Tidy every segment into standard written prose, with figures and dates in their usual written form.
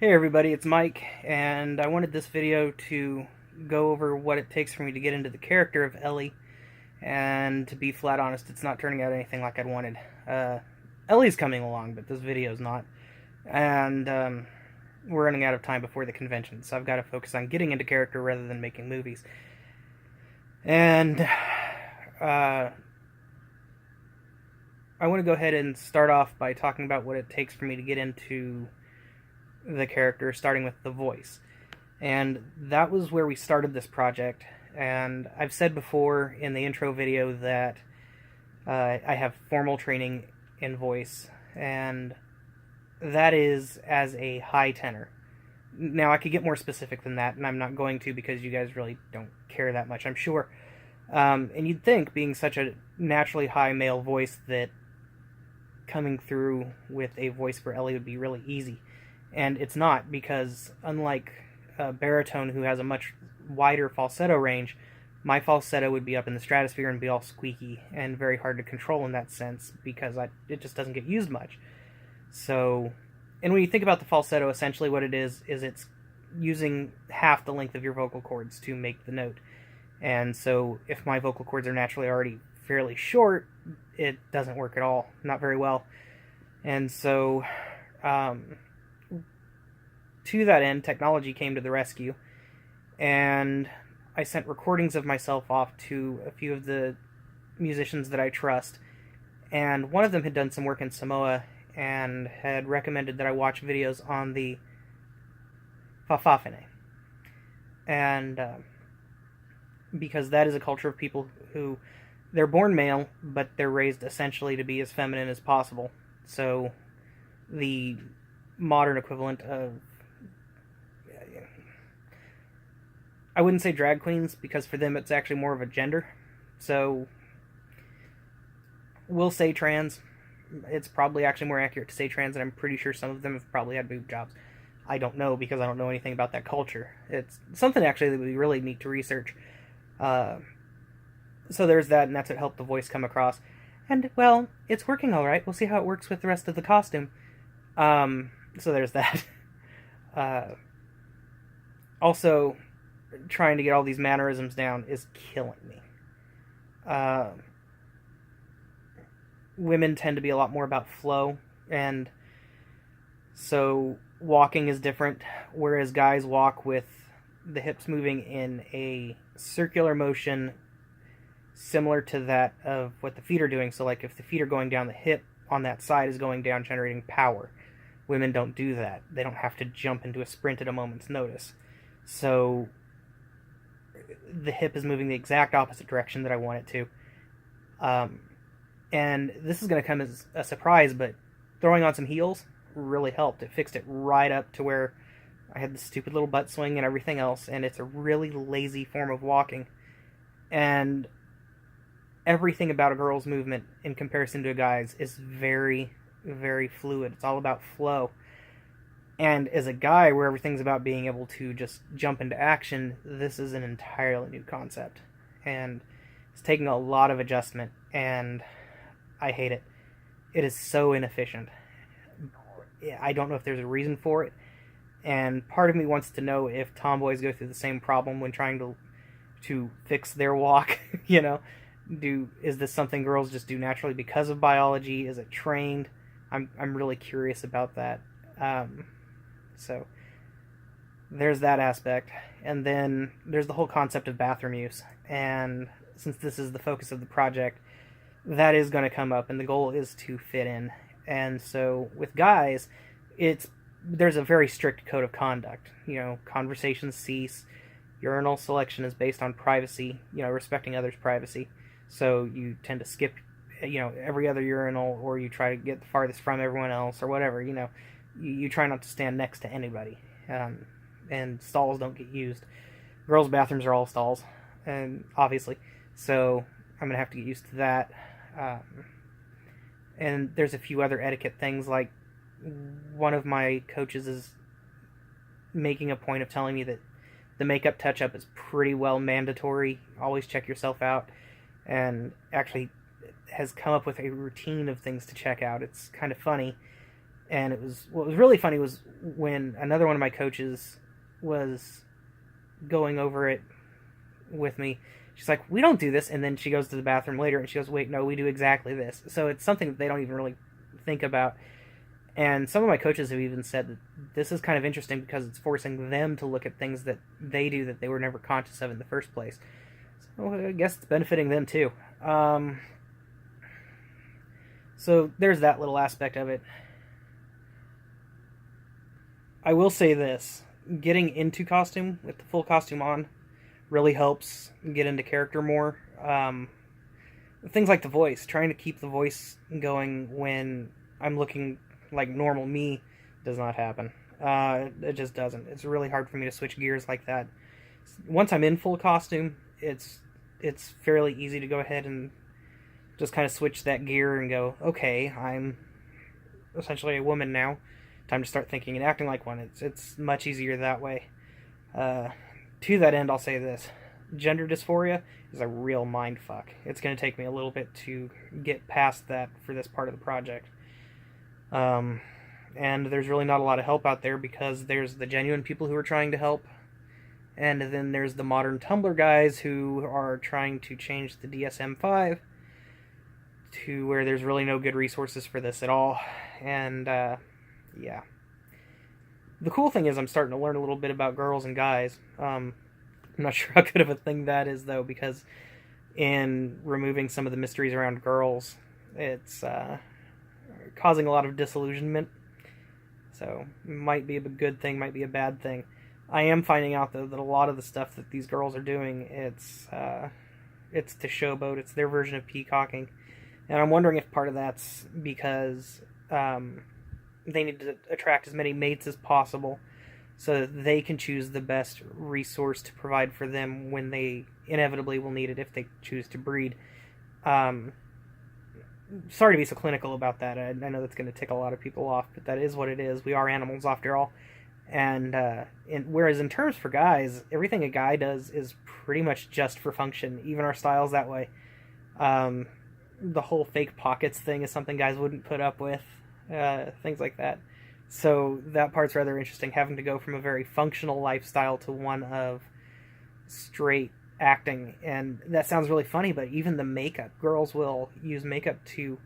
Hey everybody, it's Mike, and I wanted this video to go over what it takes for me to get into the character of Ellie, and to be flat honest, it's not turning out anything like I'd wanted. Uh, Ellie's coming along, but this video's not, and we're running out of time before the convention, so I've got to focus on getting into character rather than making movies. And I want to go ahead and start off by talking about what it takes for me to get into the character, starting with the voice. And that was where we started this project. And I've said before in the intro video that I have formal training in voice, and that is as a high tenor. Now, I could get more specific than that, and I'm not going to because you guys really don't care that much, I'm sure. And you'd think, being such a naturally high male voice, that coming through with a voice for Ellie would be really easy. And it's not, because unlike a baritone who has a much wider falsetto range, my falsetto would be up in the stratosphere and be all squeaky and very hard to control in that sense, because it just doesn't get used much. So, and when you think about the falsetto, essentially what it is it's using half the length of your vocal cords to make the note. And so if my vocal cords are naturally already fairly short, it doesn't work at all, not very well. And so, to that end, technology came to the rescue, and I sent recordings of myself off to a few of the musicians that I trust, and one of them had done some work in Samoa and had recommended that I watch videos on the Fa'afafine. And because that is a culture of people who, they're born male, but they're raised essentially to be as feminine as possible. So the modern equivalent of, I wouldn't say drag queens, because for them it's actually more of a gender. So we'll say trans. It's probably actually more accurate to say trans, and I'm pretty sure some of them have probably had boob jobs. I don't know, because I don't know anything about that culture. It's something actually that would be really neat to research. So there's that, and that's what helped the voice come across. And, well, it's working alright. We'll see how it works with the rest of the costume. So there's that. Also, trying to get all these mannerisms down is killing me. Women tend to be a lot more about flow, and so walking is different, whereas guys walk with the hips moving in a circular motion similar to that of what the feet are doing. So like if the feet are going down, the hip on that side is going down, generating power. Women don't do that. They don't have to jump into a sprint at a moment's notice. So the hip is moving the exact opposite direction that I want it to. And this is going to come as a surprise, but throwing on some heels really helped. It fixed it right up to where I had the stupid little butt swing and everything else, and it's a really lazy form of walking. And everything about a girl's movement in comparison to a guy's is very, very fluid. It's all about flow. And as a guy, where everything's about being able to just jump into action, this is an entirely new concept. And it's taking a lot of adjustment, and I hate it. It is so inefficient. I don't know if there's a reason for it, and part of me wants to know if tomboys go through the same problem when trying to fix their walk. You know, is this something girls just do naturally because of biology? Is it trained? I'm really curious about that. So there's that aspect, and then there's the whole concept of bathroom use. And since this is the focus of the project, that is going to come up, and the goal is to fit in. And so with guys, there's a very strict code of conduct. You know, conversations cease. Urinal selection is based on privacy, respecting others' privacy. So you tend to skip, every other urinal, or you try to get the farthest from everyone else, or whatever. You try not to stand next to anybody. And stalls don't get used. Girls' bathrooms are all stalls, and obviously. So I'm going to have to get used to that. And there's a few other etiquette things, like one of my coaches is making a point of telling me that the makeup touch-up is pretty well mandatory. Always check yourself out. And actually has come up with a routine of things to check out. It's kind of funny. And what was really funny was when another one of my coaches was going over it with me. She's like, we don't do this. And then she goes to the bathroom later and she goes, wait, no, we do exactly this. So it's something that they don't even really think about. And some of my coaches have even said that this is kind of interesting because it's forcing them to look at things that they do that they were never conscious of in the first place. So I guess it's benefiting them too. So there's that little aspect of it. I will say this. Getting into costume with the full costume on really helps get into character more. Things like the voice. Trying to keep the voice going when I'm looking like normal me does not happen. It just doesn't. It's really hard for me to switch gears like that. Once I'm in full costume, it's fairly easy to go ahead and just kind of switch that gear and go, okay, I'm essentially a woman now. Time to start thinking and acting like one. It's much easier that way. To that end, I'll say this. Gender dysphoria is a real mindfuck. It's going to take me a little bit to get past that for this part of the project. And there's really not a lot of help out there because there's the genuine people who are trying to help, and then there's the modern Tumblr guys who are trying to change the DSM-5 to where there's really no good resources for this at all. And, yeah. The cool thing is I'm starting to learn a little bit about girls and guys. I'm not sure how good of a thing that is, though, because in removing some of the mysteries around girls, it's causing a lot of disillusionment. So, might be a good thing, might be a bad thing. I am finding out, though, that a lot of the stuff that these girls are doing, it's to showboat. It's their version of peacocking. And I'm wondering if part of that's because they need to attract as many mates as possible so that they can choose the best resource to provide for them when they inevitably will need it if they choose to breed. Sorry to be so clinical about that. I know that's going to tick a lot of people off, but that is what it is. We are animals after all. And whereas in terms for guys, everything a guy does is pretty much just for function. Even our style's that way. The whole fake pockets thing is something guys wouldn't put up with. Things like that. So that part's rather interesting, having to go from a very functional lifestyle to one of straight acting. And that sounds really funny, but even the makeup. Girls will use makeup to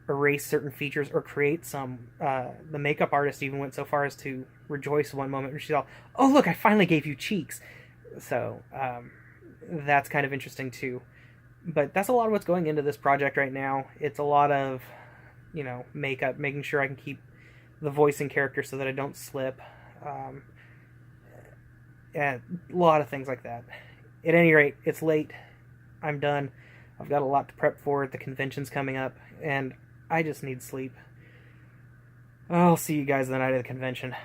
erase certain features or create some. The makeup artist even went so far as to rejoice one moment where she's all, oh look, I finally gave you cheeks. So that's kind of interesting too. But that's a lot of what's going into this project right now. It's a lot of, makeup, making sure I can keep the voice in character so that I don't slip. And a lot of things like that. At any rate, it's late. I'm done. I've got a lot to prep for. The convention's coming up, and I just need sleep. I'll see you guys the night of the convention.